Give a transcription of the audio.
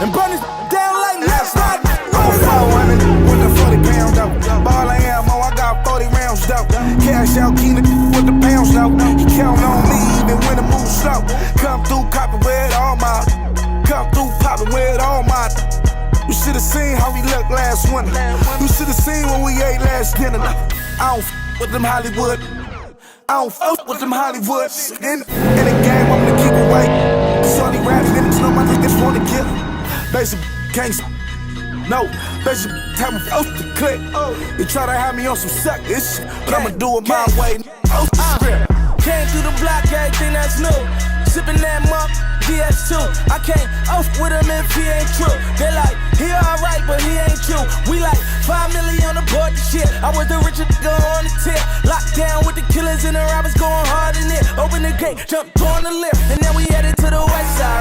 and burn this down like last night. I'm 400 with the 40 pounds though. Ball I ammo, I got 40 rounds though. Cash out, key with the pounds though. He count on me even when the move slow. Come through copping with all my. Come through popping with all my. You should've seen how we looked last winter. You should've seen when we ate last dinner. I don't with them Hollywood. I don't fuck with them Hollywood. In the game, I'm gonna keep it white. Shorty rap niggas know my niggas wanna kill. Basic can't no, basic time of off the click. You try to have me on some suckers, but I'ma do it my way. Came through the block, everything that's new. Sippin' that mop, DS2. I can't off with him if he ain't true. They like, he alright, but he ain't you. We like 5 million on the board, the shit. I was the richest nigga on the tip. Locked down with the killers and the robbers going hard in it. Open the gate, jumped on the lift, and then we headed to the west side.